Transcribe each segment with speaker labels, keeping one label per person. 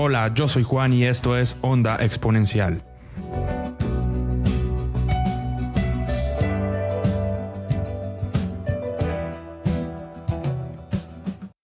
Speaker 1: Hola, yo soy Juan y esto es Onda Exponencial.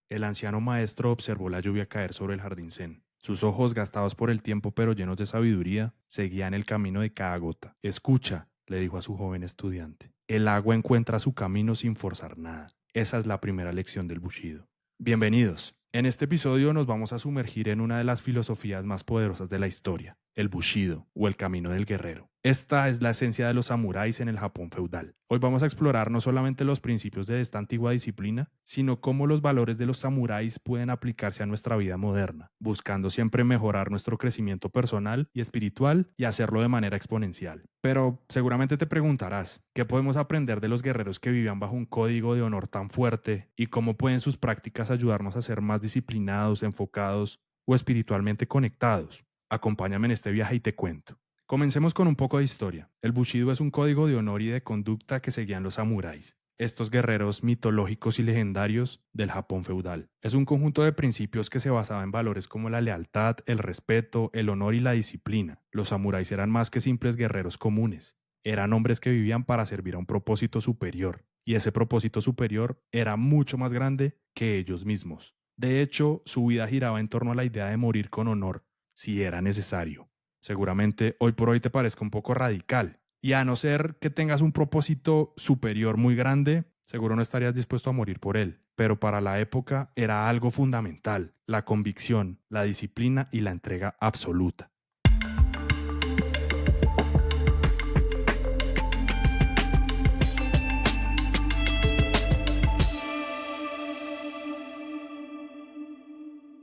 Speaker 1: El anciano maestro observó la lluvia caer sobre el jardín zen. Sus ojos, gastados por el tiempo pero llenos de sabiduría, seguían el camino de cada gota. Escucha, le dijo a su joven estudiante. El agua encuentra su camino sin forzar nada. Esa es la primera lección del Bushido. Bienvenidos. En este episodio nos vamos a sumergir en una de las filosofías más poderosas de la historia, el Bushido, o el camino del guerrero. Esta es la esencia de los samuráis en el Japón feudal. Hoy vamos a explorar no solamente los principios de esta antigua disciplina, sino cómo los valores de los samuráis pueden aplicarse a nuestra vida moderna, buscando siempre mejorar nuestro crecimiento personal y espiritual y hacerlo de manera exponencial. Pero seguramente te preguntarás, ¿qué podemos aprender de los guerreros que vivían bajo un código de honor tan fuerte y cómo pueden sus prácticas ayudarnos a ser más disciplinados, enfocados o espiritualmente conectados? Acompáñame en este viaje y te cuento. Comencemos con un poco de historia. El Bushido es un código de honor y de conducta que seguían los samuráis, estos guerreros mitológicos y legendarios del Japón feudal. Es un conjunto de principios que se basaba en valores como la lealtad, el respeto, el honor y la disciplina. Los samuráis eran más que simples guerreros comunes. Eran hombres que vivían para servir a un propósito superior, y ese propósito superior era mucho más grande que ellos mismos. De hecho, su vida giraba en torno a la idea de morir con honor, si era necesario. Seguramente hoy por hoy te parezca un poco radical. Y a no ser que tengas un propósito superior muy grande, seguro no estarías dispuesto a morir por él. Pero para la época era algo fundamental, la convicción, la disciplina y la entrega absoluta.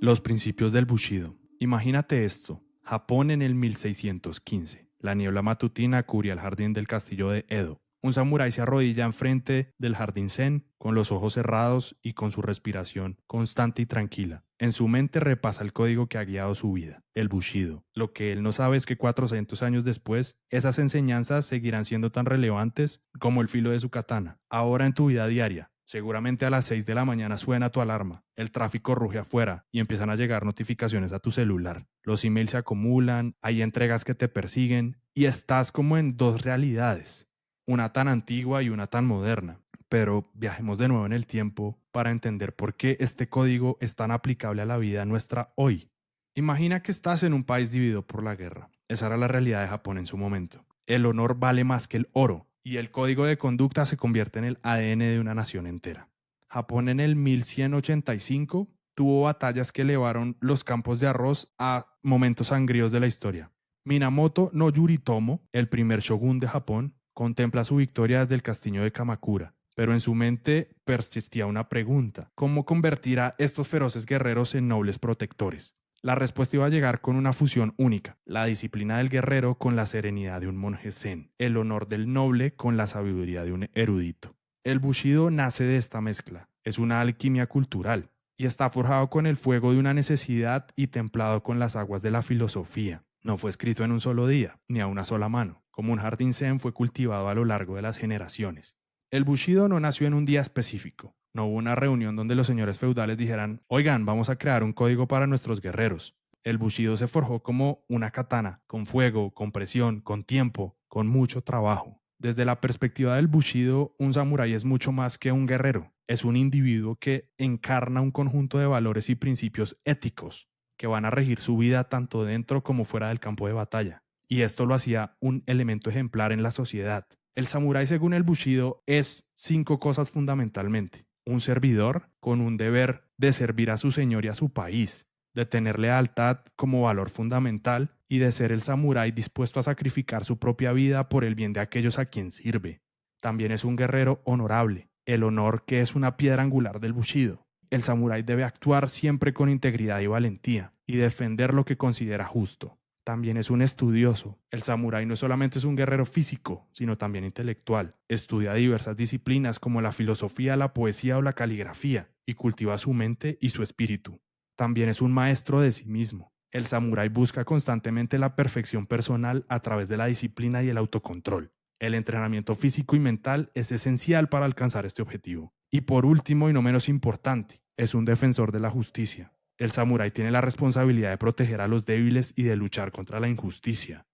Speaker 1: Los principios del Bushido. Imagínate esto, Japón en el 1615. La niebla matutina cubría el jardín del castillo de Edo. Un samurái se arrodilla enfrente del jardín zen, con los ojos cerrados y con su respiración constante y tranquila. En su mente repasa el código que ha guiado su vida, el Bushido. Lo que él no sabe es que 400 años después, esas enseñanzas seguirán siendo tan relevantes como el filo de su katana. Ahora en tu vida diaria, seguramente a las 6 de la mañana suena tu alarma, el tráfico ruge afuera y empiezan a llegar notificaciones a tu celular. Los emails se acumulan, hay entregas que te persiguen y estás como en dos realidades, una tan antigua y una tan moderna. Pero viajemos de nuevo en el tiempo para entender por qué este código es tan aplicable a la vida nuestra hoy. Imagina que estás en un país dividido por la guerra. Esa era la realidad de Japón en su momento. El honor vale más que el oro y el código de conducta se convierte en el ADN de una nación entera. Japón en el 1185 tuvo batallas que elevaron los campos de arroz a momentos sangríos de la historia. Minamoto no Yoritomo, el primer shogun de Japón, contempla su victoria desde el castillo de Kamakura, pero en su mente persistía una pregunta: ¿cómo convertir a estos feroces guerreros en nobles protectores? La respuesta iba a llegar con una fusión única, la disciplina del guerrero con la serenidad de un monje zen, el honor del noble con la sabiduría de un erudito. El Bushido nace de esta mezcla, es una alquimia cultural y está forjado con el fuego de una necesidad y templado con las aguas de la filosofía. No fue escrito en un solo día, ni a una sola mano. Como un jardín zen fue cultivado a lo largo de las generaciones. El Bushido no nació en un día específico. No hubo una reunión donde los señores feudales dijeran: oigan, vamos a crear un código para nuestros guerreros. El Bushido se forjó como una katana, con fuego, con presión, con tiempo, con mucho trabajo. Desde la perspectiva del Bushido, un samurái es mucho más que un guerrero. Es un individuo que encarna un conjunto de valores y principios éticos que van a regir su vida tanto dentro como fuera del campo de batalla. Y esto lo hacía un elemento ejemplar en la sociedad. El samurái, según el Bushido, es 5 cosas fundamentalmente: un servidor con un deber de servir a su señor y a su país, de tener lealtad como valor fundamental y de ser el samurái dispuesto a sacrificar su propia vida por el bien de aquellos a quien sirve. También es un guerrero honorable, el honor que es una piedra angular del Bushido. El samurái debe actuar siempre con integridad y valentía y defender lo que considera justo. También es un estudioso. El samurái no solamente es un guerrero físico, sino también intelectual. Estudia diversas disciplinas como la filosofía, la poesía o la caligrafía y cultiva su mente y su espíritu. También es un maestro de sí mismo. El samurái busca constantemente la perfección personal a través de la disciplina y el autocontrol. El entrenamiento físico y mental es esencial para alcanzar este objetivo. Y por último y no menos importante, es un defensor de la justicia. El samurái tiene la responsabilidad de proteger a los débiles y de luchar contra la injusticia.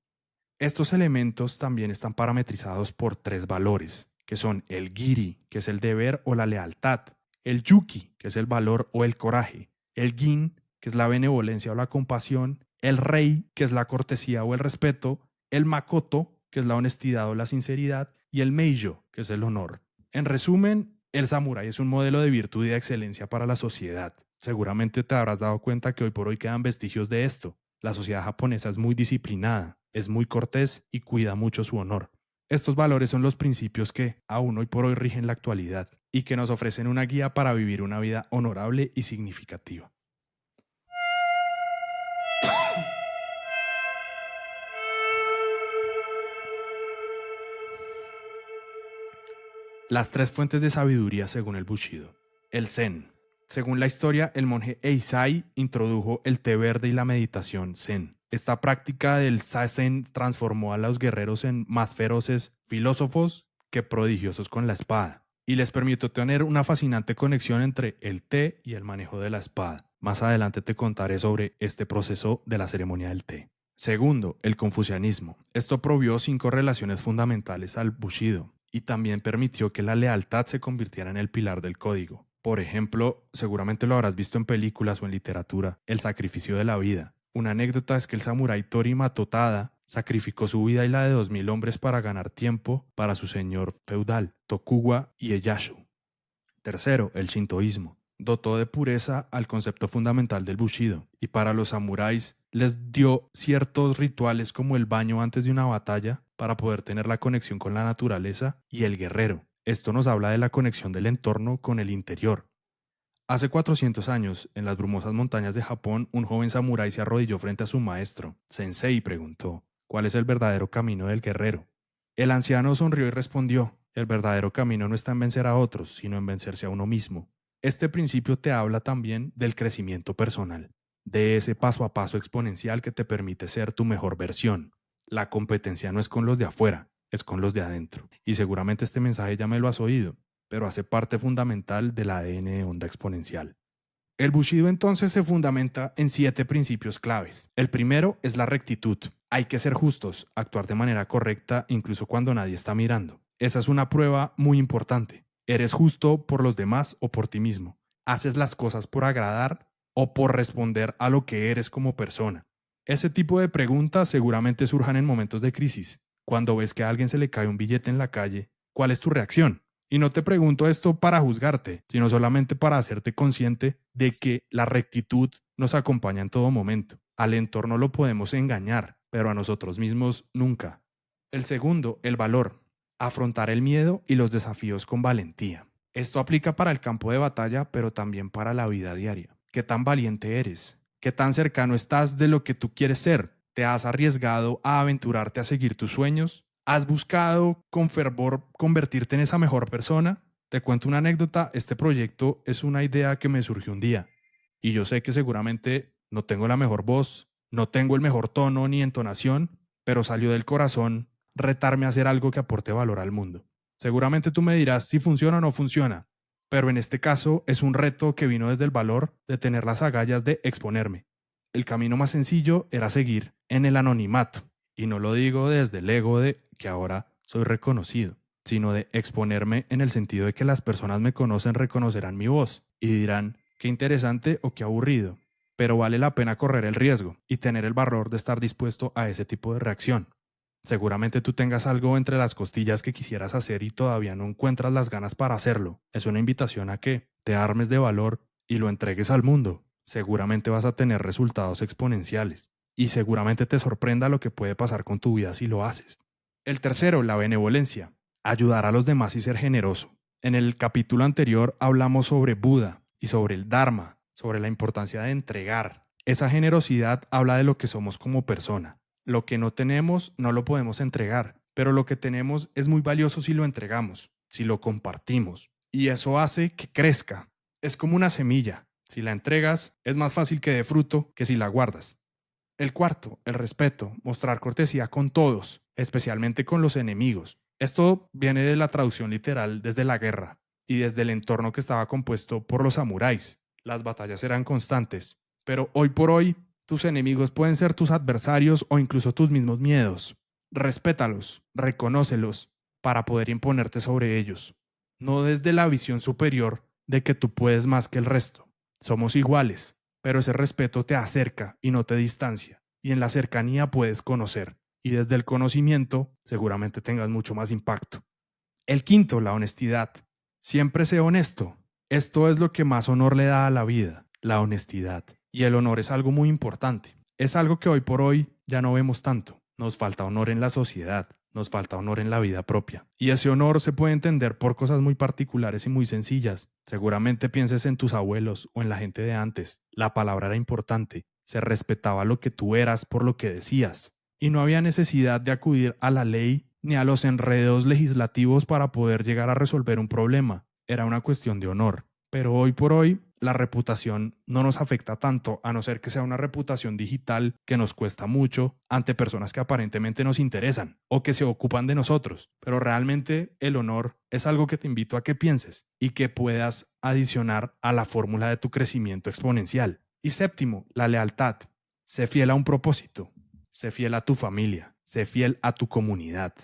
Speaker 1: Estos elementos también están parametrizados por 3 valores, que son el giri, que es el deber o la lealtad, el yuki, que es el valor o el coraje, el gin, que es la benevolencia o la compasión, el rei, que es la cortesía o el respeto, el makoto, que es la honestidad o la sinceridad, y el meijo, que es el honor. En resumen, el samurái es un modelo de virtud y de excelencia para la sociedad. Seguramente te habrás dado cuenta que hoy por hoy quedan vestigios de esto. La sociedad japonesa es muy disciplinada, es muy cortés y cuida mucho su honor. Estos valores son los principios que aún hoy por hoy rigen la actualidad y que nos ofrecen una guía para vivir una vida honorable y significativa. Las 3 fuentes de sabiduría según el Bushido. El Zen. Según la historia, el monje Eisai introdujo el té verde y la meditación Zen. Esta práctica del Zazen transformó a los guerreros en más feroces filósofos que prodigiosos con la espada, y les permitió tener una fascinante conexión entre el té y el manejo de la espada. Más adelante te contaré sobre este proceso de la ceremonia del té. Segundo, el confucianismo. Esto provió 5 relaciones fundamentales al Bushido y también permitió que la lealtad se convirtiera en el pilar del código. Por ejemplo, seguramente lo habrás visto en películas o en literatura, el sacrificio de la vida. Una anécdota es que el samurái Torima Totada sacrificó su vida y la de 2000 hombres para ganar tiempo para su señor feudal, Tokugawa Ieyasu. Tercero, el shintoísmo. Dotó de pureza al concepto fundamental del Bushido y para los samuráis les dio ciertos rituales como el baño antes de una batalla para poder tener la conexión con la naturaleza y el guerrero. Esto nos habla de la conexión del entorno con el interior. Hace 400 años, en las brumosas montañas de Japón, un joven samurái se arrodilló frente a su maestro, Sensei, y preguntó, ¿cuál es el verdadero camino del guerrero? El anciano sonrió y respondió, el verdadero camino no está en vencer a otros, sino en vencerse a uno mismo. Este principio te habla también del crecimiento personal, de ese paso a paso exponencial que te permite ser tu mejor versión. La competencia no es con los de afuera, es con los de adentro. Y seguramente este mensaje ya me lo has oído, pero hace parte fundamental del ADN de Onda Exponencial. El Bushido entonces se fundamenta en 7 principios claves. El primero es la rectitud. Hay que ser justos, actuar de manera correcta incluso cuando nadie está mirando. Esa es una prueba muy importante. ¿Eres justo por los demás o por ti mismo? ¿Haces las cosas por agradar o por responder a lo que eres como persona? Ese tipo de preguntas seguramente surjan en momentos de crisis. Cuando ves que a alguien se le cae un billete en la calle, ¿cuál es tu reacción? Y no te pregunto esto para juzgarte, sino solamente para hacerte consciente de que la rectitud nos acompaña en todo momento. Al entorno lo podemos engañar, pero a nosotros mismos nunca. El segundo, el valor. Afrontar el miedo y los desafíos con valentía. Esto aplica para el campo de batalla, pero también para la vida diaria. ¿Qué tan valiente eres? ¿Qué tan cercano estás de lo que tú quieres ser? ¿Te has arriesgado a aventurarte a seguir tus sueños? ¿Has buscado con fervor convertirte en esa mejor persona? Te cuento una anécdota, este proyecto es una idea que me surgió un día y yo sé que seguramente no tengo la mejor voz, no tengo el mejor tono ni entonación, pero salió del corazón retarme a hacer algo que aporte valor al mundo. Seguramente tú me dirás si funciona o no funciona, pero en este caso es un reto que vino desde el valor de tener las agallas de exponerme. El camino más sencillo era seguir en el anonimato, y no lo digo desde el ego de que ahora soy reconocido, sino de exponerme en el sentido de que las personas me conocen, reconocerán mi voz y dirán qué interesante o qué aburrido, pero vale la pena correr el riesgo y tener el valor de estar dispuesto a ese tipo de reacción. Seguramente tú tengas algo entre las costillas que quisieras hacer y todavía no encuentras las ganas para hacerlo. Es una invitación a que te armes de valor y lo entregues al mundo. Seguramente vas a tener resultados exponenciales y seguramente te sorprenda lo que puede pasar con tu vida si lo haces. El tercero, la benevolencia. Ayudar a los demás y ser generoso. En el capítulo anterior hablamos sobre Buda y sobre el Dharma, sobre la importancia de entregar. Esa generosidad habla de lo que somos como persona. Lo que no tenemos no lo podemos entregar, pero lo que tenemos es muy valioso si lo entregamos, si lo compartimos. Y eso hace que crezca. Es como una semilla. Si la entregas, es más fácil que dé fruto que si la guardas. El cuarto, el respeto, mostrar cortesía con todos, especialmente con los enemigos. Esto viene de la traducción literal desde la guerra y desde el entorno que estaba compuesto por los samuráis. Las batallas eran constantes Pero hoy por hoy, tus enemigos pueden ser tus adversarios o incluso tus mismos miedos. Respétalos, reconócelos, para poder imponerte sobre ellos. No desde la visión superior de que tú puedes más que el resto. Somos iguales, pero ese respeto te acerca y no te distancia. Y en la cercanía puedes conocer. Y desde el conocimiento seguramente tengas mucho más impacto. El quinto, la honestidad. Siempre sé honesto. Esto es lo que más honor le da a la vida, la honestidad. Y el honor es algo muy importante. Es algo que hoy por hoy ya no vemos tanto. Nos falta honor en la sociedad, nos falta honor en la vida propia. Y ese honor se puede entender por cosas muy particulares y muy sencillas. Seguramente pienses en tus abuelos o en la gente de antes. La palabra era importante. Se respetaba lo que tú eras por lo que decías. Y no había necesidad de acudir a la ley ni a los enredos legislativos para poder llegar a resolver un problema. Era una cuestión de honor. Pero hoy por hoy, la reputación no nos afecta tanto, a no ser que sea una reputación digital que nos cuesta mucho ante personas que aparentemente nos interesan o que se ocupan de nosotros. Pero realmente el honor es algo que te invito a que pienses y que puedas adicionar a la fórmula de tu crecimiento exponencial. Y séptimo, la lealtad. Sé fiel a un propósito. Sé fiel a tu familia. Sé fiel a tu comunidad.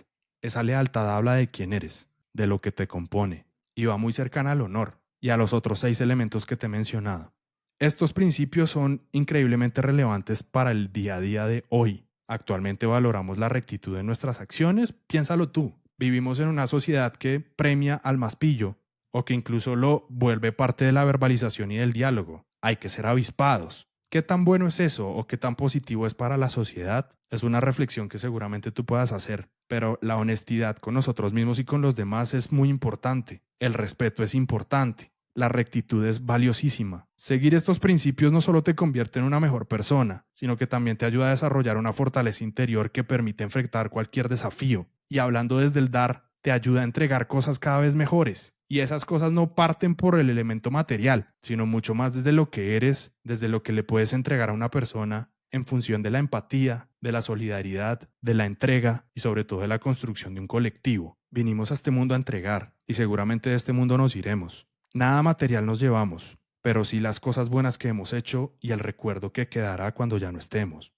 Speaker 1: Esa lealtad habla de quién eres, de lo que te compone, y va muy cercana al honor y a los otros 6 elementos que te he mencionado. Estos principios son increíblemente relevantes para el día a día de hoy. Actualmente valoramos la rectitud de nuestras acciones. Piénsalo tú. Vivimos en una sociedad que premia al más pillo o que incluso lo vuelve parte de la verbalización y del diálogo. Hay que ser avispados. ¿Qué tan bueno es eso o qué tan positivo es para la sociedad? Es una reflexión que seguramente tú puedas hacer, pero la honestidad con nosotros mismos y con los demás es muy importante. El respeto es importante. La rectitud es valiosísima. Seguir estos principios no solo te convierte en una mejor persona, sino que también te ayuda a desarrollar una fortaleza interior que permite enfrentar cualquier desafío. Y hablando desde el dar, te ayuda a entregar cosas cada vez mejores. Y esas cosas no parten por el elemento material, sino mucho más desde lo que eres, desde lo que le puedes entregar a una persona en función de la empatía, de la solidaridad, de la entrega y sobre todo de la construcción de un colectivo. Vinimos a este mundo a entregar y seguramente de este mundo nos iremos. Nada material nos llevamos, pero sí las cosas buenas que hemos hecho y el recuerdo que quedará cuando ya no estemos.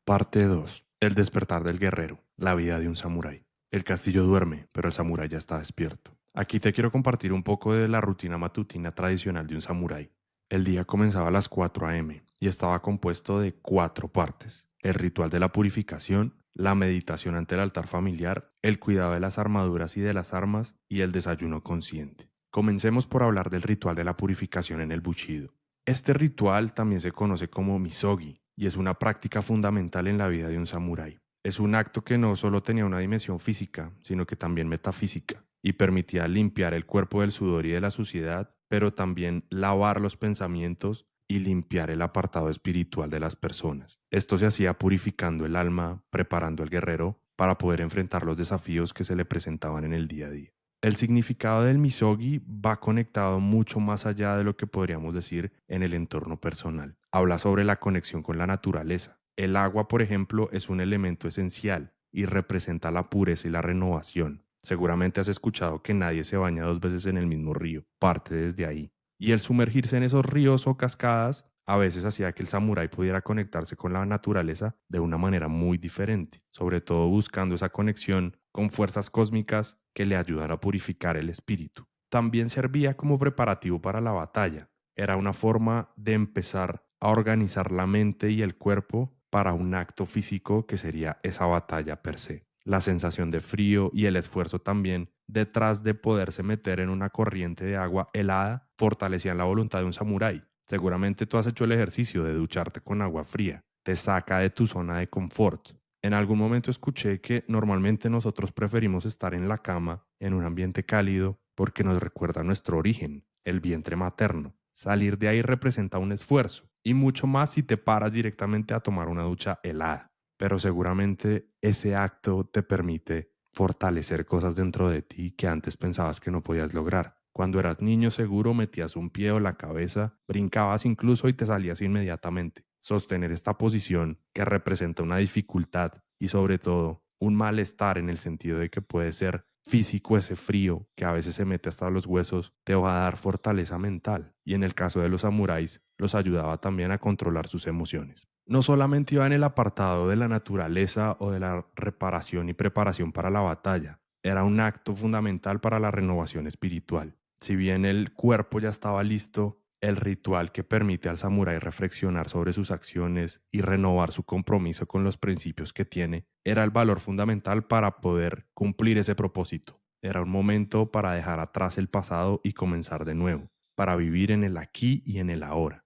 Speaker 1: Parte 2. El despertar del guerrero. La vida de un samurái. El castillo duerme, pero el samurái ya está despierto. Aquí te quiero compartir un poco de la rutina matutina tradicional de un samurái. El día comenzaba a las 4 a.m. y estaba compuesto de 4 partes. El ritual de la purificación, la meditación ante el altar familiar, el cuidado de las armaduras y de las armas y el desayuno consciente. Comencemos por hablar del ritual de la purificación en el Bushido. Este ritual también se conoce como misogi y es una práctica fundamental en la vida de un samurái. Es un acto que no solo tenía una dimensión física, sino que también metafísica, y permitía limpiar el cuerpo del sudor y de la suciedad, pero también lavar los pensamientos y limpiar el apartado espiritual de las personas. Esto se hacía purificando el alma, preparando al guerrero para poder enfrentar los desafíos que se le presentaban en el día a día. El significado del misogi va conectado mucho más allá de lo que podríamos decir en el entorno personal. Habla sobre la conexión con la naturaleza. El agua, por ejemplo, es un elemento esencial y representa la pureza y la renovación. Seguramente has escuchado que nadie se baña 2 veces en el mismo río, parte desde ahí. Y el sumergirse en esos ríos o cascadas a veces hacía que el samurái pudiera conectarse con la naturaleza de una manera muy diferente, sobre todo buscando esa conexión con fuerzas cósmicas que le ayudan a purificar el espíritu. También servía como preparativo para la batalla. Era una forma de empezar a organizar la mente y el cuerpo para un acto físico que sería esa batalla per se. La sensación de frío y el esfuerzo también detrás de poderse meter en una corriente de agua helada fortalecían la voluntad de un samurái. Seguramente tú has hecho el ejercicio de ducharte con agua fría. Te saca de tu zona de confort. En algún momento escuché que normalmente nosotros preferimos estar en la cama, en un ambiente cálido, porque nos recuerda nuestro origen, el vientre materno. Salir de ahí representa un esfuerzo, y mucho más si te paras directamente a tomar una ducha helada. Pero seguramente ese acto te permite fortalecer cosas dentro de ti que antes pensabas que no podías lograr. Cuando eras niño seguro metías un pie o la cabeza, brincabas incluso y te salías inmediatamente. Sostener esta posición que representa una dificultad y sobre todo un malestar en el sentido de que puede ser físico, ese frío que a veces se mete hasta los huesos, te va a dar fortaleza mental. Y en el caso de los samuráis, los ayudaba también a controlar sus emociones. No solamente iba en el apartado de la naturaleza o de la reparación y preparación para la batalla, era un acto fundamental para la renovación espiritual. Si bien el cuerpo ya estaba listo, el ritual que permite al samurái reflexionar sobre sus acciones y renovar su compromiso con los principios que tiene era el valor fundamental para poder cumplir ese propósito. Era un momento para dejar atrás el pasado y comenzar de nuevo, para vivir en el aquí y en el ahora.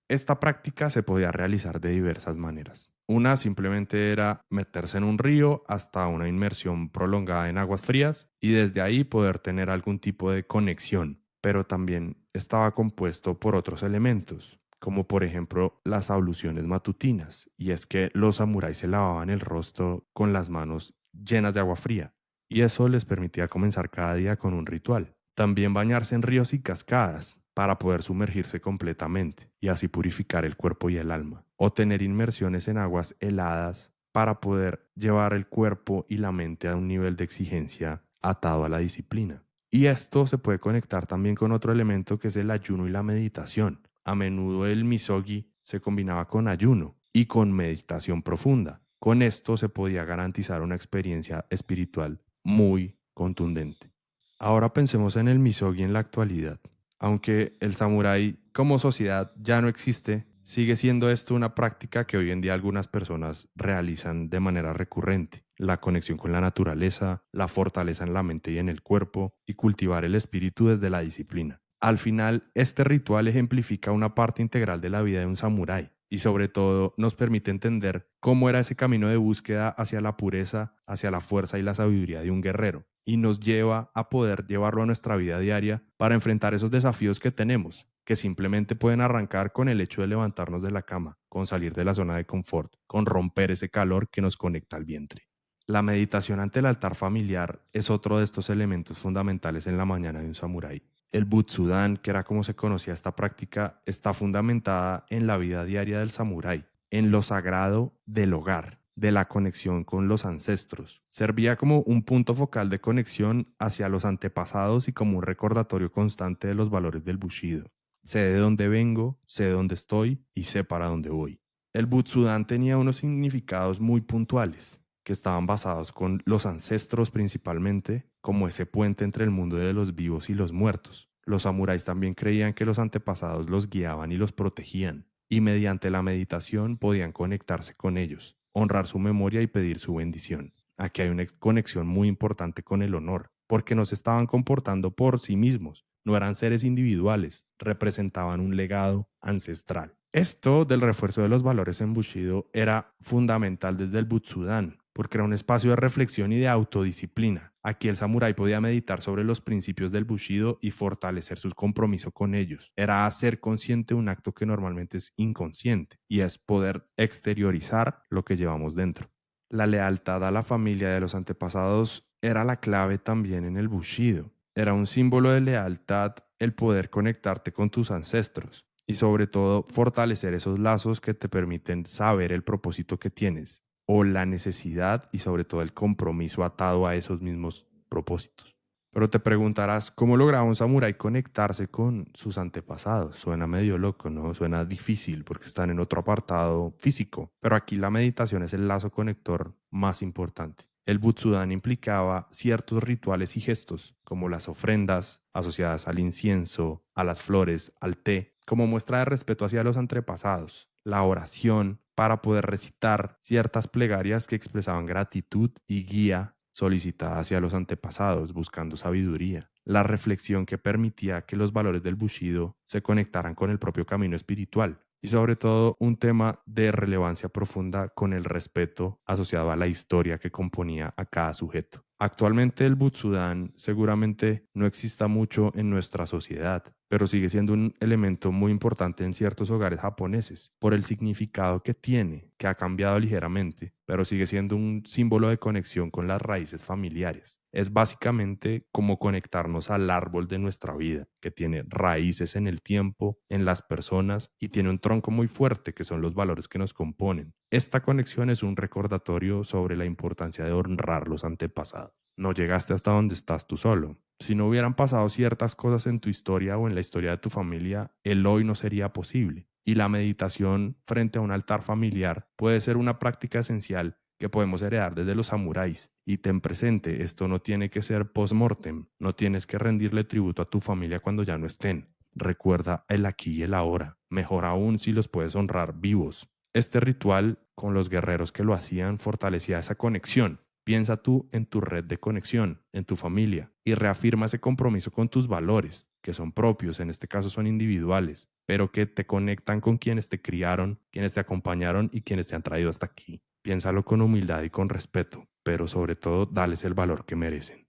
Speaker 1: Esta práctica se podía realizar de diversas maneras. Una simplemente era meterse en un río hasta una inmersión prolongada en aguas frías y desde ahí poder tener algún tipo de conexión, pero también estaba compuesto por otros elementos, como por ejemplo las abluciones matutinas, y es que los samuráis se lavaban el rostro con las manos llenas de agua fría, y eso les permitía comenzar cada día con un ritual. También bañarse en ríos y cascadas para poder sumergirse completamente y así purificar el cuerpo y el alma, o tener inmersiones en aguas heladas para poder llevar el cuerpo y la mente a un nivel de exigencia atado a la disciplina. Y esto se puede conectar también con otro elemento que es el ayuno y la meditación. A menudo el misogi se combinaba con ayuno y con meditación profunda. Con esto se podía garantizar una experiencia espiritual muy contundente. Ahora pensemos en el misogi en la actualidad. Aunque el samurái como sociedad ya no existe, sigue siendo esto una práctica que hoy en día algunas personas realizan de manera recurrente. La conexión con la naturaleza, la fortaleza en la mente y en el cuerpo, y cultivar el espíritu desde la disciplina. Al final, este ritual ejemplifica una parte integral de la vida de un samurái y sobre todo nos permite entender cómo era ese camino de búsqueda hacia la pureza, hacia la fuerza y la sabiduría de un guerrero, y nos lleva a poder llevarlo a nuestra vida diaria para enfrentar esos desafíos que tenemos, que simplemente pueden arrancar con el hecho de levantarnos de la cama, con salir de la zona de confort, con romper ese calor que nos conecta al vientre. La meditación ante el altar familiar es otro de estos elementos fundamentales en la mañana de un samurái. El Butsudan, que era como se conocía esta práctica, está fundamentada en la vida diaria del samurái, en lo sagrado del hogar, de la conexión con los ancestros. Servía como un punto focal de conexión hacia los antepasados y como un recordatorio constante de los valores del Bushido. Sé de dónde vengo, sé de dónde estoy y sé para dónde voy. El Butsudan tenía unos significados muy puntuales que estaban basados con los ancestros principalmente, como ese puente entre el mundo de los vivos y los muertos. Los samuráis también creían que los antepasados los guiaban y los protegían, y mediante la meditación podían conectarse con ellos, honrar su memoria y pedir su bendición. Aquí hay una conexión muy importante con el honor, porque no se estaban comportando por sí mismos, no eran seres individuales, representaban un legado ancestral. Esto del refuerzo de los valores en Bushido era fundamental desde el Butsudan, porque era un espacio de reflexión y de autodisciplina. Aquí el samurái podía meditar sobre los principios del Bushido y fortalecer su compromiso con ellos. Era hacer consciente un acto que normalmente es inconsciente, y es poder exteriorizar lo que llevamos dentro. La lealtad a la familia de los antepasados era la clave también en el Bushido. Era un símbolo de lealtad el poder conectarte con tus ancestros y sobre todo fortalecer esos lazos que te permiten saber el propósito que tienes o la necesidad y sobre todo el compromiso atado a esos mismos propósitos. Pero te preguntarás, ¿cómo lograba un samurái conectarse con sus antepasados? Suena medio loco, ¿no? Suena difícil porque están en otro apartado físico, pero aquí la meditación es el lazo conector más importante. El Butsudan implicaba ciertos rituales y gestos, como las ofrendas asociadas al incienso, a las flores, al té, como muestra de respeto hacia los antepasados, la oración para poder recitar ciertas plegarias que expresaban gratitud y guía solicitada hacia los antepasados, buscando sabiduría, la reflexión que permitía que los valores del Bushido se conectaran con el propio camino espiritual. y sobre todo un tema de relevancia profunda con el respeto asociado a la historia que componía a cada sujeto. Actualmente el Butsudan seguramente no exista mucho en nuestra sociedad, pero sigue siendo un elemento muy importante en ciertos hogares japoneses por el significado que tiene, que ha cambiado ligeramente, pero sigue siendo un símbolo de conexión con las raíces familiares. Es básicamente como conectarnos al árbol de nuestra vida, que tiene raíces en el tiempo, en las personas y tiene un tronco muy fuerte que son los valores que nos componen. Esta conexión es un recordatorio sobre la importancia de honrar los antepasados. No llegaste hasta donde estás tú solo. Si no hubieran pasado ciertas cosas en tu historia o en la historia de tu familia, el hoy no sería posible. Y la meditación frente a un altar familiar puede ser una práctica esencial que podemos heredar desde los samuráis. Y ten presente, esto no tiene que ser post-mortem, no tienes que rendirle tributo a tu familia cuando ya no estén. Recuerda el aquí y el ahora, mejor aún si los puedes honrar vivos. Este ritual, con los guerreros que lo hacían, fortalecía esa conexión. Piensa tú en tu red de conexión, en tu familia, y reafirma ese compromiso con tus valores, que son propios, en este caso son individuales, pero que te conectan con quienes te criaron, quienes te acompañaron y quienes te han traído hasta aquí. Piénsalo con humildad y con respeto, pero sobre todo dales el valor que merecen.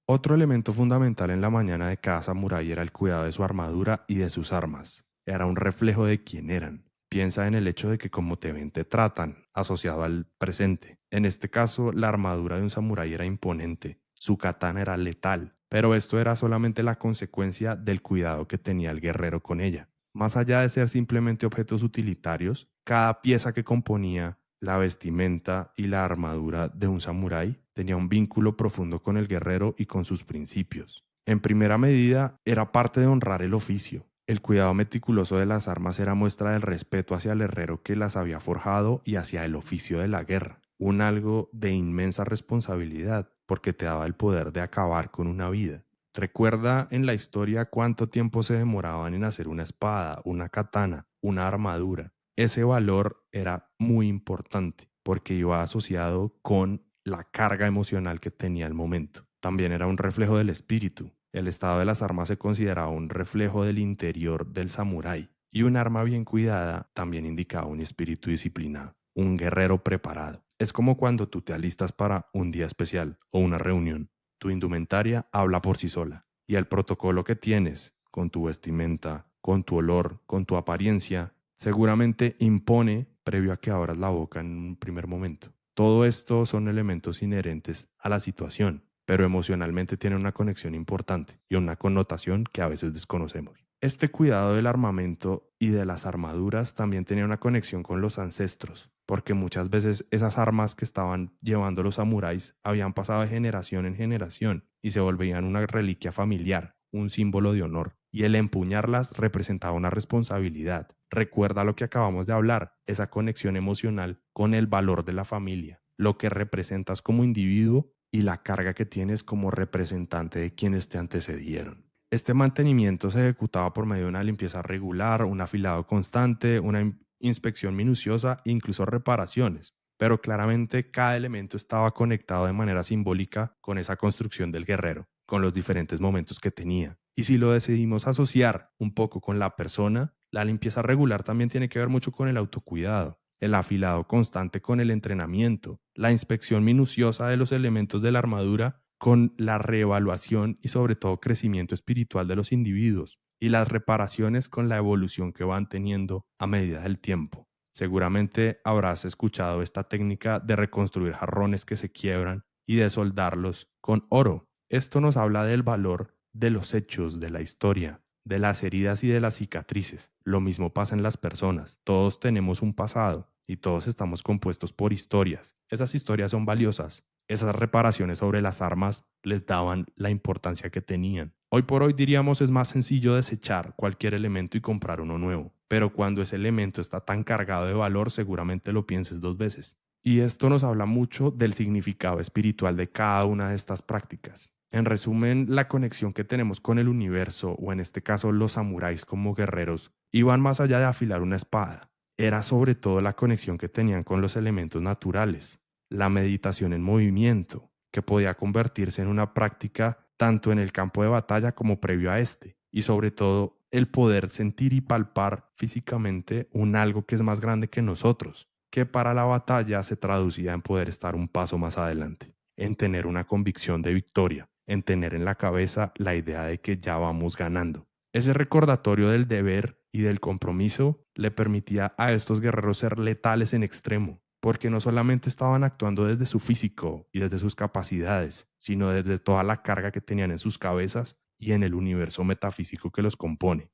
Speaker 1: Otro elemento fundamental en la mañana de cada samurái era el cuidado de su armadura y de sus armas. Era un reflejo de quién eran. Piensa en el hecho de que como te ven te tratan, asociado al presente. En este caso, la armadura de un samurái era imponente, su katana era letal, pero esto era solamente la consecuencia del cuidado que tenía el guerrero con ella. Más allá de ser simplemente objetos utilitarios, cada pieza que componía la vestimenta y la armadura de un samurái tenía un vínculo profundo con el guerrero y con sus principios. En primera medida, era parte de honrar el oficio. El cuidado meticuloso de las armas era muestra del respeto hacia el herrero que las había forjado y hacia el oficio de la guerra, un algo de inmensa responsabilidad, porque te daba el poder de acabar con una vida. Recuerda en la historia cuánto tiempo se demoraban en hacer una espada, una katana, una armadura. Ese valor era muy importante porque iba asociado con la carga emocional que tenía el momento. También era un reflejo del espíritu. El estado de las armas se consideraba un reflejo del interior del samurái y un arma bien cuidada también indicaba un espíritu disciplinado, un guerrero preparado. Es como cuando tú te alistas para un día especial o una reunión. Tu indumentaria habla por sí sola y el protocolo que tienes con tu vestimenta, con tu olor, con tu apariencia, seguramente impone previo a que abras la boca en un primer momento. Todo esto son elementos inherentes a la situación, pero emocionalmente tienen una conexión importante y una connotación que a veces desconocemos. Este cuidado del armamento y de las armaduras también tenía una conexión con los ancestros, porque muchas veces esas armas que estaban llevando los samuráis habían pasado de generación en generación y se volvían una reliquia familiar, un símbolo de honor, y el empuñarlas representaba una responsabilidad. Recuerda lo que acabamos de hablar, esa conexión emocional con el valor de la familia, lo que representas como individuo y la carga que tienes como representante de quienes te antecedieron. Este mantenimiento se ejecutaba por medio de una limpieza regular, un afilado constante, una inspección minuciosa e incluso reparaciones. Pero claramente cada elemento estaba conectado de manera simbólica con esa construcción del guerrero, con los diferentes momentos que tenía. Y si lo decidimos asociar un poco con la persona, la limpieza regular también tiene que ver mucho con el autocuidado, el afilado constante con el entrenamiento, la inspección minuciosa de los elementos de la armadura con la reevaluación y sobre todo crecimiento espiritual de los individuos y las reparaciones con la evolución que van teniendo a medida del tiempo. Seguramente habrás escuchado esta técnica de reconstruir jarrones que se quiebran y de soldarlos con oro. Esto nos habla del valor de los hechos, de la historia, de las heridas y de las cicatrices. Lo mismo pasa en las personas. Todos tenemos un pasado y todos estamos compuestos por historias. Esas historias son valiosas. Esas reparaciones sobre las armas les daban la importancia que tenían. Hoy por hoy diríamos es más sencillo desechar cualquier elemento y comprar uno nuevo, pero cuando ese elemento está tan cargado de valor seguramente lo pienses dos veces. Y esto nos habla mucho del significado espiritual de cada una de estas prácticas. En resumen, la conexión que tenemos con el universo, o en este caso los samuráis como guerreros, iban más allá de afilar una espada. Era sobre todo la conexión que tenían con los elementos naturales, la meditación en movimiento, que podía convertirse en una práctica tanto en el campo de batalla como previo a este, y sobre todo el poder sentir y palpar físicamente un algo que es más grande que nosotros, que para la batalla se traducía en poder estar un paso más adelante, en tener una convicción de victoria, en tener en la cabeza la idea de que ya vamos ganando. Ese recordatorio del deber y del compromiso le permitía a estos guerreros ser letales en extremo, porque no solamente estaban actuando desde su físico y desde sus capacidades, sino desde toda la carga que tenían en sus cabezas y en el universo metafísico que los compone.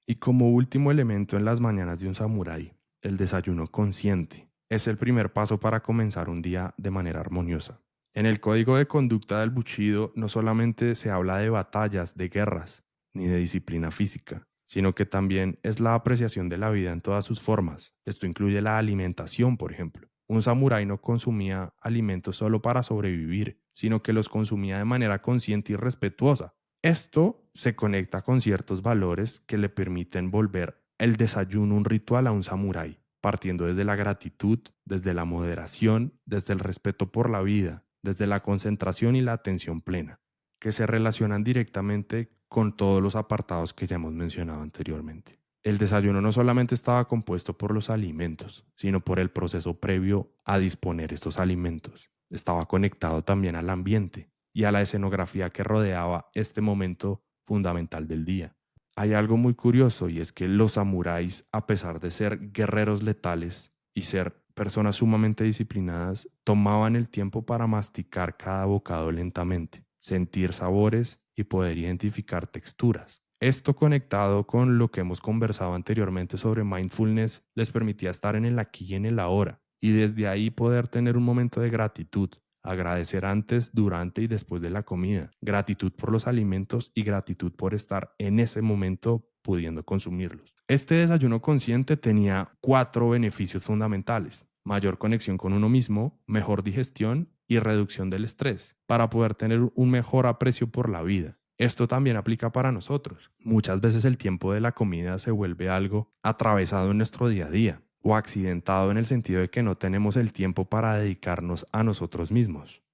Speaker 1: Y como último elemento en las mañanas de un samurái, el desayuno consciente es el primer paso para comenzar un día de manera armoniosa. En el código de conducta del Bushido no solamente se habla de batallas, de guerras, ni de disciplina física, sino que también es la apreciación de la vida en todas sus formas. Esto incluye la alimentación, por ejemplo. Un samurái no consumía alimentos solo para sobrevivir, sino que los consumía de manera consciente y respetuosa. Esto se conecta con ciertos valores que le permiten volver el desayuno un ritual a un samurái, partiendo desde la gratitud, desde la moderación, desde el respeto por la vida, desde la concentración y la atención plena, que se relacionan directamente con todos los apartados que ya hemos mencionado anteriormente. El desayuno no solamente estaba compuesto por los alimentos, sino por el proceso previo a disponer estos alimentos. Estaba conectado también al ambiente y a la escenografía que rodeaba este momento fundamental del día. Hay algo muy curioso y es que los samuráis, a pesar de ser guerreros letales y ser personas sumamente disciplinadas, tomaban el tiempo para masticar cada bocado lentamente, sentir sabores y poder identificar texturas. Esto conectado con lo que hemos conversado anteriormente sobre mindfulness les permitía estar en el aquí y en el ahora y desde ahí poder tener un momento de gratitud, agradecer antes, durante y después de la comida, gratitud por los alimentos y gratitud por estar en ese momento pudiendo consumirlos. Este desayuno consciente tenía 4 beneficios fundamentales: mayor conexión con uno mismo, mejor digestión y reducción del estrés, para poder tener un mejor aprecio por la vida. Esto también aplica para nosotros. Muchas veces el tiempo de la comida se vuelve algo atravesado en nuestro día a día o accidentado en el sentido de que no tenemos el tiempo para dedicarnos a nosotros mismos.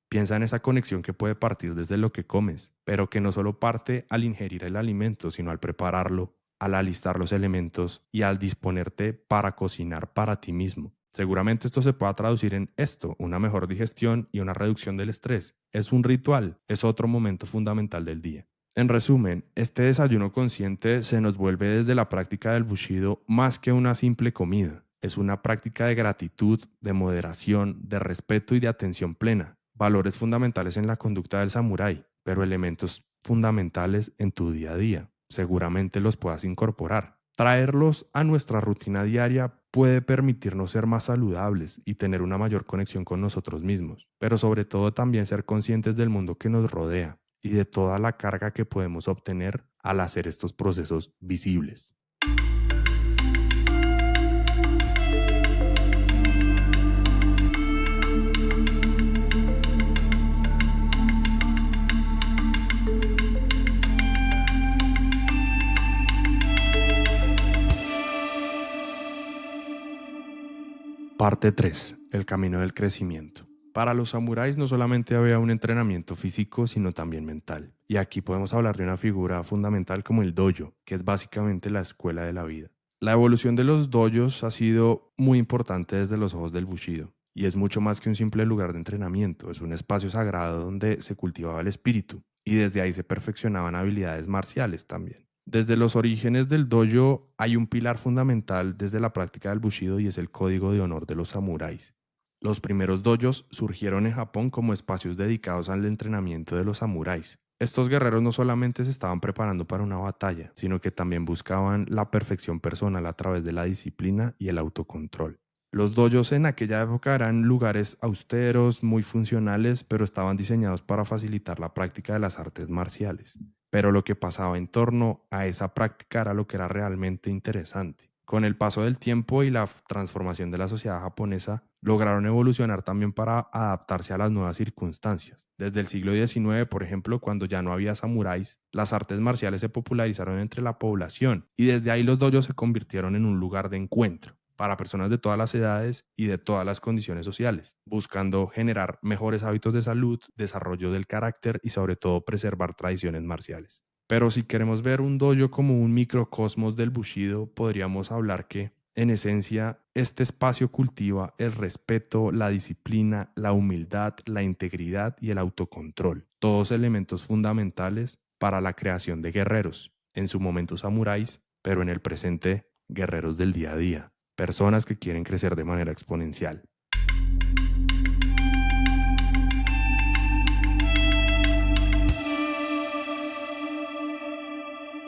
Speaker 1: Piensa en esa conexión que puede partir desde lo que comes, pero que no solo parte al ingerir el alimento, sino al prepararlo, al alistar los elementos y al disponerte para cocinar para ti mismo. Seguramente esto se pueda traducir en esto: una mejor digestión y una reducción del estrés. Es un ritual, es otro momento fundamental del día. En resumen, este desayuno consciente se nos vuelve desde la práctica del Bushido más que una simple comida. Es una práctica de gratitud, de moderación, de respeto y de atención plena. Valores fundamentales en la conducta del samurái, pero elementos fundamentales en tu día a día. Seguramente los puedas incorporar. Traerlos a nuestra rutina diaria puede permitirnos ser más saludables y tener una mayor conexión con nosotros mismos, pero sobre todo también ser conscientes del mundo que nos rodea y de toda la carga que podemos obtener al hacer estos procesos visibles. Parte 3: el camino del crecimiento. Para los samuráis no solamente había un entrenamiento físico, sino también mental. Y aquí podemos hablar de una figura fundamental como el dojo, que es básicamente la escuela de la vida. La evolución de los dojos ha sido muy importante desde los ojos del Bushido, y es mucho más que un simple lugar de entrenamiento. Es un espacio sagrado donde se cultivaba el espíritu, y desde ahí se perfeccionaban habilidades marciales también. Desde los orígenes del dojo hay un pilar fundamental desde la práctica del Bushido y es el código de honor de los samuráis. Los primeros dojos surgieron en Japón como espacios dedicados al entrenamiento de los samuráis. Estos guerreros no solamente se estaban preparando para una batalla, sino que también buscaban la perfección personal a través de la disciplina y el autocontrol. Los dojos en aquella época eran lugares austeros, muy funcionales, pero estaban diseñados para facilitar la práctica de las artes marciales. Pero lo que pasaba en torno a esa práctica era lo que era realmente interesante. Con el paso del tiempo y la transformación de la sociedad japonesa, lograron evolucionar también para adaptarse a las nuevas circunstancias. Desde el siglo XIX, por ejemplo, cuando ya no había samuráis, las artes marciales se popularizaron entre la población y desde ahí los dojos se convirtieron en un lugar de encuentro para personas de todas las edades y de todas las condiciones sociales, buscando generar mejores hábitos de salud, desarrollo del carácter y sobre todo preservar tradiciones marciales. Pero si queremos ver un dojo como un microcosmos del Bushido, podríamos hablar que, en esencia, este espacio cultiva el respeto, la disciplina, la humildad, la integridad y el autocontrol, todos elementos fundamentales para la creación de guerreros, en su momento samuráis, pero en el presente guerreros del día a día, personas que quieren crecer de manera exponencial.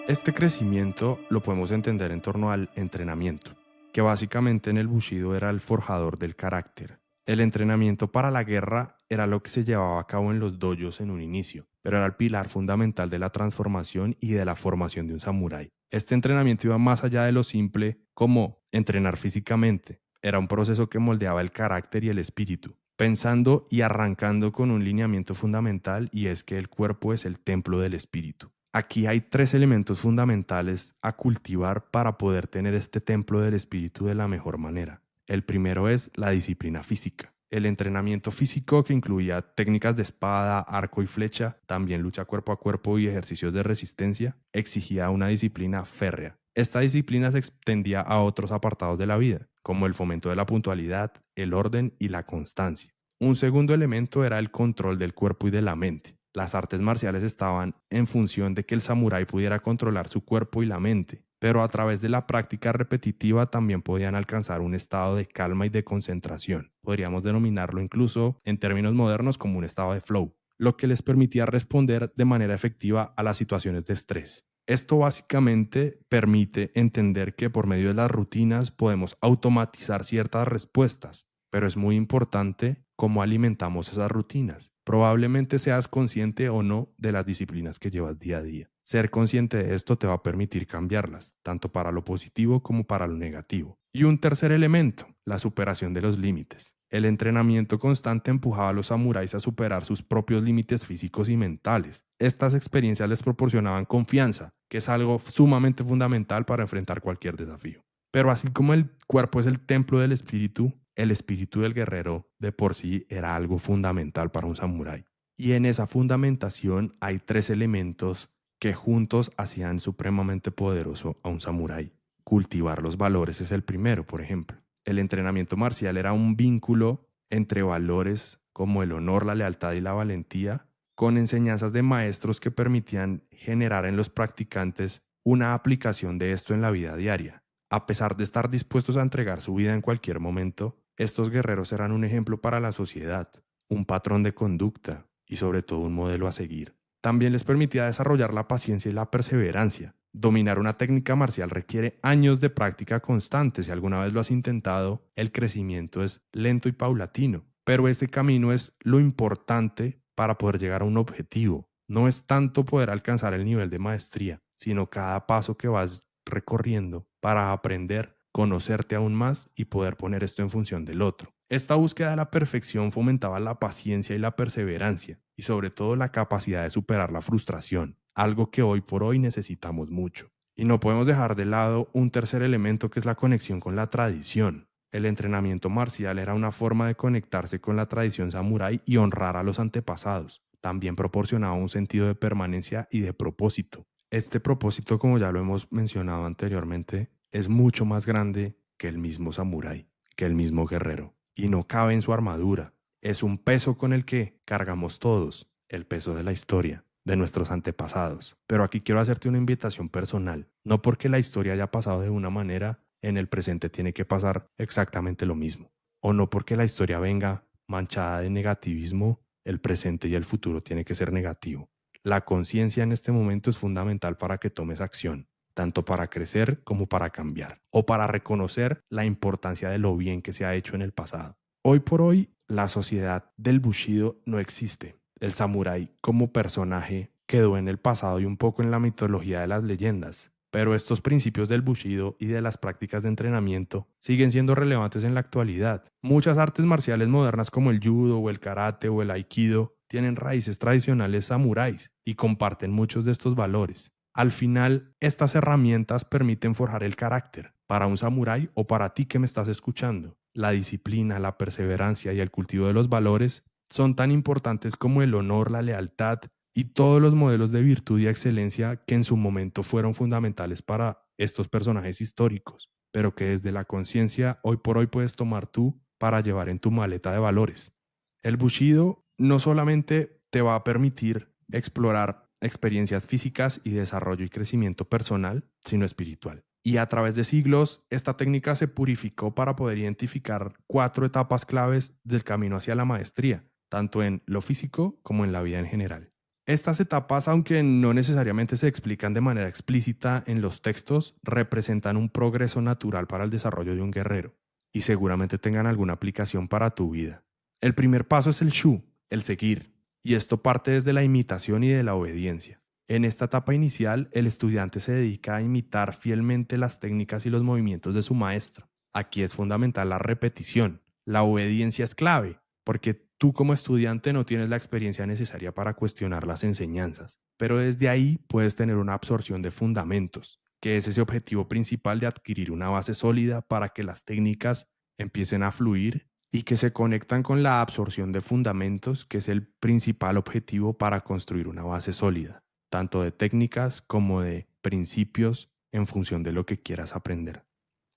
Speaker 1: Este crecimiento lo podemos entender en torno al entrenamiento, que básicamente en el Bushido era el forjador del carácter. El entrenamiento para la guerra era lo que se llevaba a cabo en los dojos en un inicio, pero era el pilar fundamental de la transformación y de la formación de un samurái. Este entrenamiento iba más allá de lo simple como entrenar físicamente. Era un proceso que moldeaba el carácter y el espíritu, pensando y arrancando con un lineamiento fundamental, y es que el cuerpo es el templo del espíritu. Aquí hay tres elementos fundamentales a cultivar para poder tener este templo del espíritu de la mejor manera. El primero es la disciplina física. El entrenamiento físico, que incluía técnicas de espada, arco y flecha, también lucha cuerpo a cuerpo y ejercicios de resistencia, exigía una disciplina férrea. Esta disciplina se extendía a otros apartados de la vida, como el fomento de la puntualidad, el orden y la constancia. Un segundo elemento era el control del cuerpo y de la mente. Las artes marciales estaban en función de que el samurái pudiera controlar su cuerpo y la mente, pero a través de la práctica repetitiva también podían alcanzar un estado de calma y de concentración. Podríamos denominarlo incluso en términos modernos como un estado de flow, lo que les permitía responder de manera efectiva a las situaciones de estrés. Esto básicamente permite entender que por medio de las rutinas podemos automatizar ciertas respuestas, pero es muy importante cómo alimentamos esas rutinas. Probablemente seas consciente o no de las disciplinas que llevas día a día. Ser consciente de esto te va a permitir cambiarlas, tanto para lo positivo como para lo negativo. Y un tercer elemento, la superación de los límites. El entrenamiento constante empujaba a los samuráis a superar sus propios límites físicos y mentales. Estas experiencias les proporcionaban confianza, que es algo sumamente fundamental para enfrentar cualquier desafío. Pero así como el cuerpo es el templo del espíritu, el espíritu del guerrero de por sí era algo fundamental para un samurái. Y en esa fundamentación hay tres elementos que juntos hacían supremamente poderoso a un samurái. Cultivar los valores es el primero, por ejemplo. El entrenamiento marcial era un vínculo entre valores como el honor, la lealtad y la valentía, con enseñanzas de maestros que permitían generar en los practicantes una aplicación de esto en la vida diaria. A pesar de estar dispuestos a entregar su vida en cualquier momento, estos guerreros eran un ejemplo para la sociedad, un patrón de conducta y sobre todo un modelo a seguir. También les permitía desarrollar la paciencia y la perseverancia. Dominar una técnica marcial requiere años de práctica constante. Si alguna vez lo has intentado, el crecimiento es lento y paulatino, pero ese camino es lo importante para poder llegar a un objetivo. No es tanto poder alcanzar el nivel de maestría, sino cada paso que vas recorriendo para aprender, conocerte aún más y poder poner esto en función del otro. Esta búsqueda de la perfección fomentaba la paciencia y la perseverancia, y sobre todo la capacidad de superar la frustración, algo que hoy por hoy necesitamos mucho. Y no podemos dejar de lado un tercer elemento, que es la conexión con la tradición. El entrenamiento marcial era una forma de conectarse con la tradición samurái y honrar a los antepasados. También proporcionaba un sentido de permanencia y de propósito. Este propósito, como ya lo hemos mencionado anteriormente, es mucho más grande que el mismo samurái, que el mismo guerrero, y no cabe en su armadura. Es un peso con el que cargamos todos, el peso de la historia, de nuestros antepasados. Pero aquí quiero hacerte una invitación personal. No porque la historia haya pasado de una manera, en el presente tiene que pasar exactamente lo mismo. O no porque la historia venga manchada de negativismo, el presente y el futuro tiene que ser negativo. La conciencia en este momento es fundamental para que tomes acción, tanto para crecer como para cambiar, o para reconocer la importancia de lo bien que se ha hecho en el pasado. Hoy por hoy, la sociedad del Bushido no existe. El samurái como personaje quedó en el pasado y un poco en la mitología de las leyendas, pero estos principios del Bushido y de las prácticas de entrenamiento siguen siendo relevantes en la actualidad. Muchas artes marciales modernas como el judo o el karate o el aikido tienen raíces tradicionales samuráis y comparten muchos de estos valores. Al final, estas herramientas permiten forjar el carácter para un samurái o para ti que me estás escuchando. La disciplina, la perseverancia y el cultivo de los valores son tan importantes como el honor, la lealtad y todos los modelos de virtud y excelencia que en su momento fueron fundamentales para estos personajes históricos, pero que desde la conciencia hoy por hoy puedes tomar tú para llevar en tu maleta de valores. El Bushido no solamente te va a permitir explorar experiencias físicas y desarrollo y crecimiento personal, sino espiritual. Y a través de siglos, esta técnica se purificó para poder identificar 4 etapas claves del camino hacia la maestría, tanto en lo físico como en la vida en general. Estas etapas, aunque no necesariamente se explican de manera explícita en los textos, representan un progreso natural para el desarrollo de un guerrero y seguramente tengan alguna aplicación para tu vida. El primer paso es el shu, el seguir, y esto parte desde la imitación y de la obediencia. En esta etapa inicial, el estudiante se dedica a imitar fielmente las técnicas y los movimientos de su maestro. Aquí es fundamental la repetición. La obediencia es clave, porque tú como estudiante no tienes la experiencia necesaria para cuestionar las enseñanzas, pero desde ahí puedes tener una absorción de fundamentos, que es ese objetivo principal de adquirir una base sólida para que las técnicas empiecen a fluir y que se conectan con la absorción de fundamentos, que es el principal objetivo para construir una base sólida, tanto de técnicas como de principios en función de lo que quieras aprender.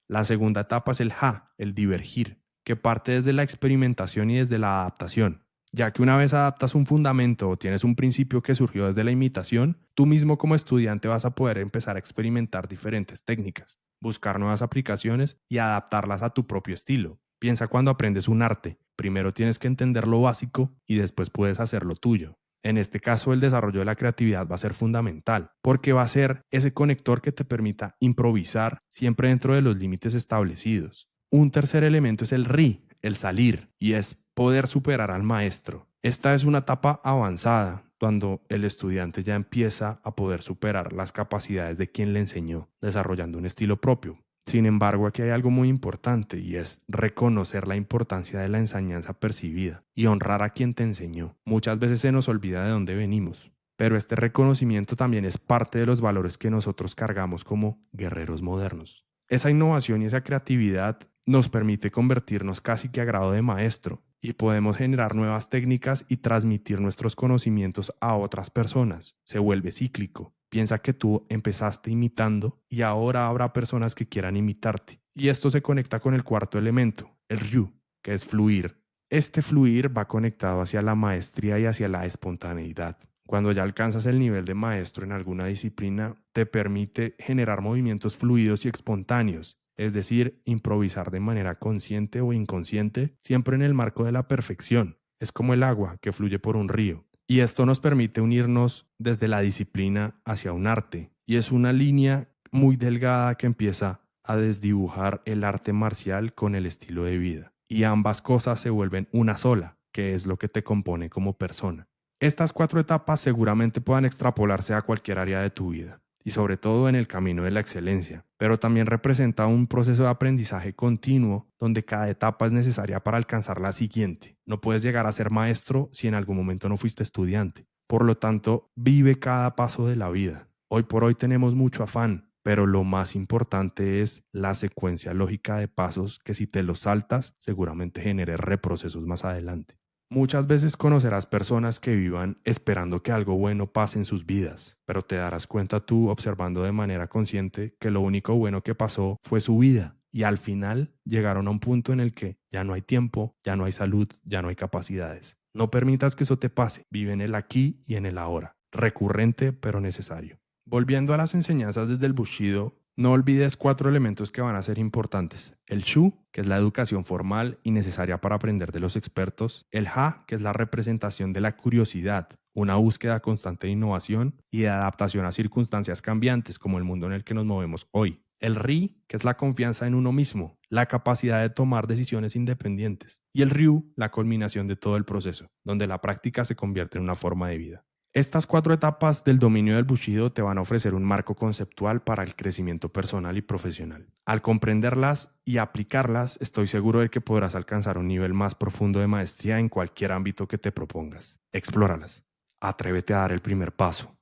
Speaker 1: La segunda etapa es el ha, el divergir, que parte desde la experimentación y desde la adaptación, ya que una vez adaptas un fundamento o tienes un principio que surgió desde la imitación, tú mismo como estudiante vas a poder empezar a experimentar diferentes técnicas, buscar nuevas aplicaciones y adaptarlas a tu propio estilo. Piensa cuando aprendes un arte, primero tienes que entender lo básico y después puedes hacerlo tuyo. En este caso, el desarrollo de la creatividad va a ser fundamental, porque va a ser ese conector que te permita improvisar siempre dentro de los límites establecidos. Un tercer elemento es el ri, el salir, y es poder superar al maestro. Esta es una etapa avanzada, cuando el estudiante ya empieza a poder superar las capacidades de quien le enseñó, desarrollando un estilo propio. Sin embargo, aquí hay algo muy importante y es reconocer la importancia de la enseñanza percibida y honrar a quien te enseñó. Muchas veces se nos olvida de dónde venimos, pero este reconocimiento también es parte de los valores que nosotros cargamos como guerreros modernos. Esa innovación y esa creatividad nos permite convertirnos casi que a grado de maestro y podemos generar nuevas técnicas y transmitir nuestros conocimientos a otras personas. Se vuelve cíclico. Piensa que tú empezaste imitando y ahora habrá personas que quieran imitarte. Y esto se conecta con el cuarto elemento, el ryu, que es fluir. Este fluir va conectado hacia la maestría y hacia la espontaneidad. Cuando ya alcanzas el nivel de maestro en alguna disciplina, te permite generar movimientos fluidos y espontáneos, es decir, improvisar de manera consciente o inconsciente, siempre en el marco de la perfección. Es como el agua que fluye por un río. Y esto nos permite unirnos desde la disciplina hacia un arte. Y es una línea muy delgada que empieza a desdibujar el arte marcial con el estilo de vida. Y ambas cosas se vuelven una sola, que es lo que te compone como persona. Estas 4 etapas seguramente puedan extrapolarse a cualquier área de tu vida, y sobre todo en el camino de la excelencia, pero también representa un proceso de aprendizaje continuo donde cada etapa es necesaria para alcanzar la siguiente. No puedes llegar a ser maestro si en algún momento no fuiste estudiante. Por lo tanto, vive cada paso de la vida. Hoy por hoy tenemos mucho afán, pero lo más importante es la secuencia lógica de pasos que si te los saltas seguramente genere reprocesos más adelante. Muchas veces conocerás personas que vivan esperando que algo bueno pase en sus vidas, pero te darás cuenta tú observando de manera consciente que lo único bueno que pasó fue su vida y al final llegaron a un punto en el que ya no hay tiempo, ya no hay salud, ya no hay capacidades. No permitas que eso te pase, vive en el aquí y en el ahora, recurrente pero necesario. Volviendo a las enseñanzas desde el Bushido, no olvides 4 elementos que van a ser importantes. El Shu, que es la educación formal y necesaria para aprender de los expertos. El Ha, que es la representación de la curiosidad, una búsqueda constante de innovación y de adaptación a circunstancias cambiantes como el mundo en el que nos movemos hoy. El Ri, que es la confianza en uno mismo, la capacidad de tomar decisiones independientes. Y el Ryu, la culminación de todo el proceso, donde la práctica se convierte en una forma de vida. Estas 4 etapas del dominio del Bushido te van a ofrecer un marco conceptual para el crecimiento personal y profesional. Al comprenderlas y aplicarlas, estoy seguro de que podrás alcanzar un nivel más profundo de maestría en cualquier ámbito que te propongas. Explóralas. Atrévete a dar el primer paso.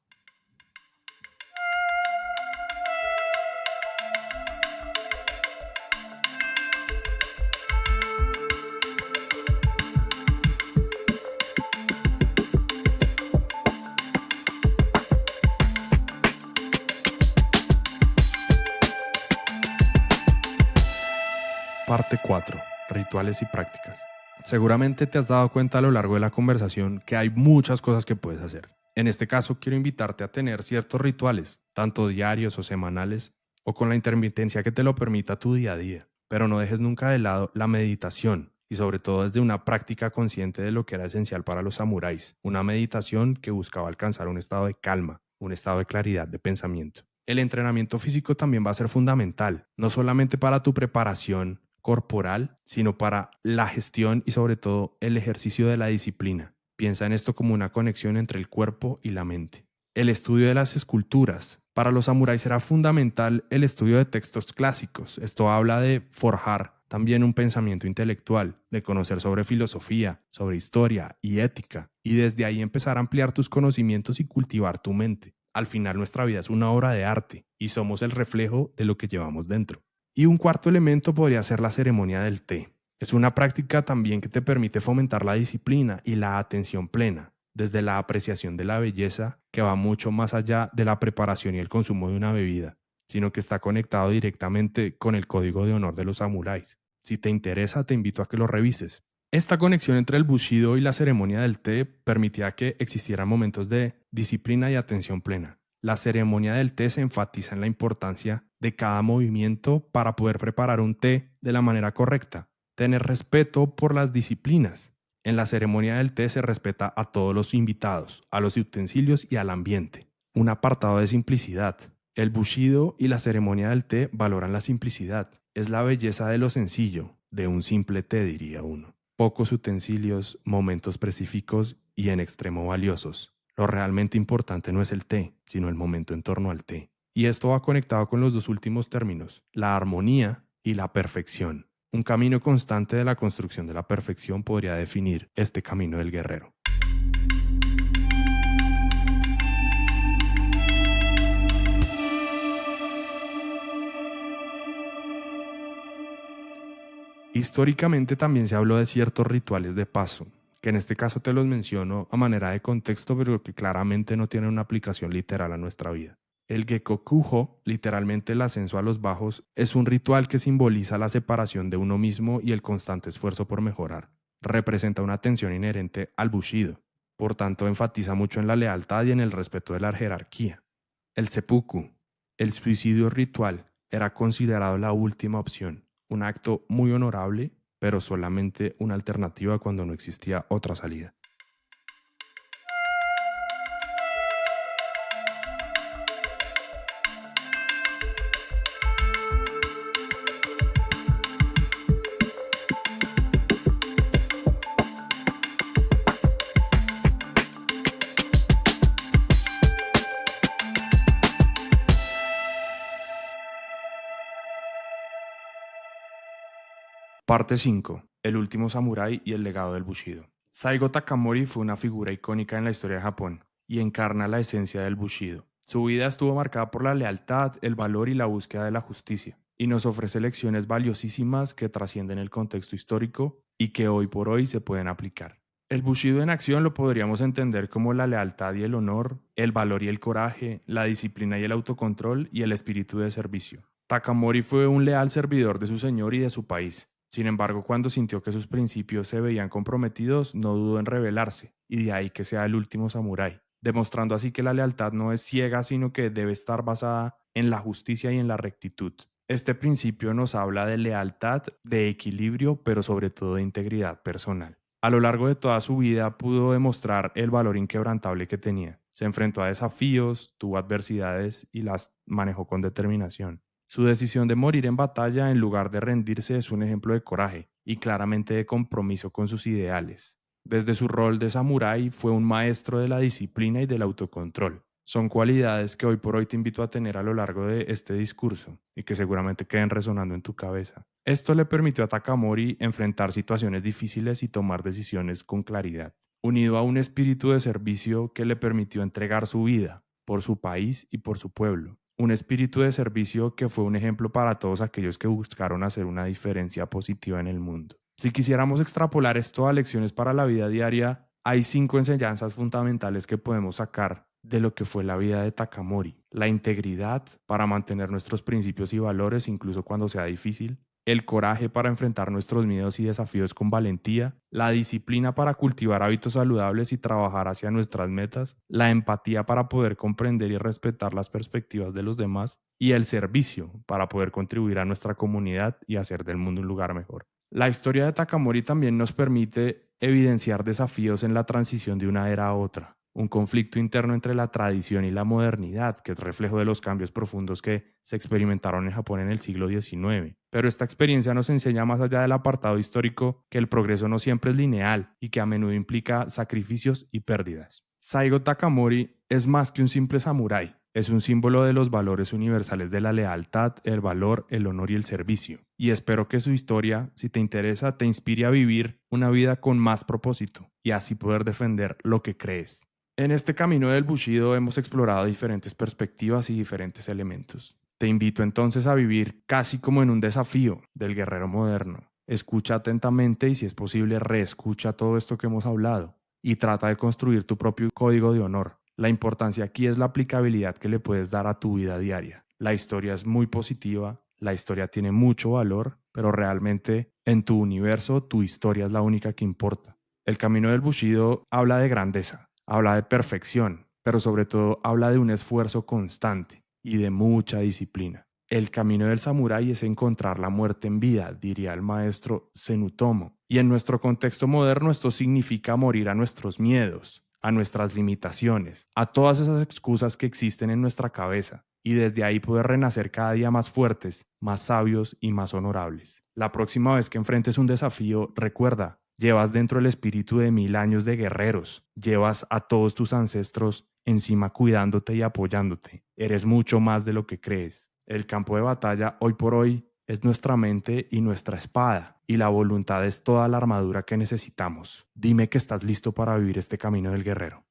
Speaker 1: Parte 4. Rituales y prácticas. Seguramente te has dado cuenta a lo largo de la conversación que hay muchas cosas que puedes hacer. En este caso quiero invitarte a tener ciertos rituales, tanto diarios o semanales, o con la intermitencia que te lo permita tu día a día. Pero no dejes nunca de lado la meditación, y sobre todo desde una práctica consciente de lo que era esencial para los samuráis, una meditación que buscaba alcanzar un estado de calma, un estado de claridad de pensamiento. El entrenamiento físico también va a ser fundamental, no solamente para tu preparación corporal, sino para la gestión y sobre todo el ejercicio de la disciplina. Piensa en esto como una conexión entre el cuerpo y la mente. El estudio de las esculturas. Para los samuráis era fundamental el estudio de textos clásicos. Esto habla de forjar también un pensamiento intelectual, de conocer sobre filosofía, sobre historia y ética, y desde ahí empezar a ampliar tus conocimientos y cultivar tu mente. Al final nuestra vida es una obra de arte y somos el reflejo de lo que llevamos dentro. Y un cuarto elemento podría ser la ceremonia del té. Es una práctica también que te permite fomentar la disciplina y la atención plena, desde la apreciación de la belleza, que va mucho más allá de la preparación y el consumo de una bebida, sino que está conectado directamente con el código de honor de los samuráis. Si te interesa, te invito a que lo revises. Esta conexión entre el bushido y la ceremonia del té permitía que existieran momentos de disciplina y atención plena. La ceremonia del té se enfatiza en la importancia de cada movimiento para poder preparar un té de la manera correcta. Tener respeto por las disciplinas. En la ceremonia del té se respeta a todos los invitados, a los utensilios y al ambiente. Un apartado de simplicidad. El bushido y la ceremonia del té valoran la simplicidad. Es la belleza de lo sencillo, de un simple té, diría uno. Pocos utensilios, momentos específicos y en extremo valiosos. Lo realmente importante no es el té, sino el momento en torno al té. Y esto va conectado con los dos últimos términos, la armonía y la perfección. Un camino constante de la construcción de la perfección podría definir este camino del guerrero. Históricamente también se habló de ciertos rituales de paso, que en este caso te los menciono a manera de contexto, pero que claramente no tienen una aplicación literal a nuestra vida. El Gekkokujo, literalmente el ascenso a los bajos, es un ritual que simboliza la separación de uno mismo y el constante esfuerzo por mejorar. Representa una tensión inherente al Bushido. Por tanto, enfatiza mucho en la lealtad y en el respeto de la jerarquía. El seppuku, el suicidio ritual, era considerado la última opción, un acto muy honorable, pero solamente una alternativa cuando no existía otra salida. Parte 5. El último samurái y el legado del Bushido. Saigo Takamori fue una figura icónica en la historia de Japón y encarna la esencia del Bushido. Su vida estuvo marcada por la lealtad, el valor y la búsqueda de la justicia, y nos ofrece lecciones valiosísimas que trascienden el contexto histórico y que hoy por hoy se pueden aplicar. El Bushido en acción lo podríamos entender como la lealtad y el honor, el valor y el coraje, la disciplina y el autocontrol y el espíritu de servicio. Takamori fue un leal servidor de su señor y de su país. Sin embargo, cuando sintió que sus principios se veían comprometidos, no dudó en rebelarse, y de ahí que sea el último samurái, demostrando así que la lealtad no es ciega, sino que debe estar basada en la justicia y en la rectitud. Este principio nos habla de lealtad, de equilibrio, pero sobre todo de integridad personal. A lo largo de toda su vida pudo demostrar el valor inquebrantable que tenía. Se enfrentó a desafíos, tuvo adversidades y las manejó con determinación. Su decisión de morir en batalla en lugar de rendirse es un ejemplo de coraje y claramente de compromiso con sus ideales. Desde su rol de samurái fue un maestro de la disciplina y del autocontrol. Son cualidades que hoy por hoy te invito a tener a lo largo de este discurso y que seguramente queden resonando en tu cabeza. Esto le permitió a Takamori enfrentar situaciones difíciles y tomar decisiones con claridad, unido a un espíritu de servicio que le permitió entregar su vida por su país y por su pueblo. Un espíritu de servicio que fue un ejemplo para todos aquellos que buscaron hacer una diferencia positiva en el mundo. Si quisiéramos extrapolar esto a lecciones para la vida diaria, hay 5 enseñanzas fundamentales que podemos sacar de lo que fue la vida de Takamori. La integridad para mantener nuestros principios y valores incluso cuando sea difícil. el coraje para enfrentar nuestros miedos y desafíos con valentía, la disciplina para cultivar hábitos saludables y trabajar hacia nuestras metas, la empatía para poder comprender y respetar las perspectivas de los demás y el servicio para poder contribuir a nuestra comunidad y hacer del mundo un lugar mejor. La historia de Takamori también nos permite evidenciar desafíos en la transición de una era a otra, un conflicto interno entre la tradición y la modernidad, que es reflejo de los cambios profundos que se experimentaron en Japón en el siglo XIX. Pero esta experiencia nos enseña más allá del apartado histórico que el progreso no siempre es lineal y que a menudo implica sacrificios y pérdidas. Saigo Takamori es más que un simple samurái, es un símbolo de los valores universales de la lealtad, el valor, el honor y el servicio. Y espero que su historia, si te interesa, te inspire a vivir una vida con más propósito y así poder defender lo que crees. En este camino del Bushido hemos explorado diferentes perspectivas y diferentes elementos. Te invito entonces a vivir casi como en un desafío del guerrero moderno. Escucha atentamente y si es posible reescucha todo esto que hemos hablado y trata de construir tu propio código de honor. La importancia aquí es la aplicabilidad que le puedes dar a tu vida diaria. La historia es muy positiva, la historia tiene mucho valor, pero realmente en tu universo tu historia es la única que importa. El camino del Bushido habla de grandeza, habla de perfección, pero sobre todo habla de un esfuerzo constante y de mucha disciplina. El camino del samurái es encontrar la muerte en vida, diría el maestro Zenutomo. Y en nuestro contexto moderno esto significa morir a nuestros miedos, a nuestras limitaciones, a todas esas excusas que existen en nuestra cabeza, y desde ahí poder renacer cada día más fuertes, más sabios y más honorables. La próxima vez que enfrentes un desafío, recuerda, llevas dentro el espíritu de 1000 años de guerreros, llevas a todos tus ancestros encima cuidándote y apoyándote. Eres mucho más de lo que crees. El campo de batalla hoy por hoy es nuestra mente y nuestra espada, y la voluntad es toda la armadura que necesitamos. Dime que estás listo para vivir este camino del guerrero.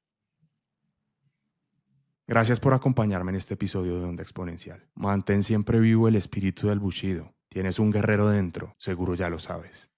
Speaker 1: Gracias por acompañarme en este episodio de Onda Exponencial. Mantén siempre vivo el espíritu del Bushido. Tienes un guerrero dentro, seguro ya lo sabes.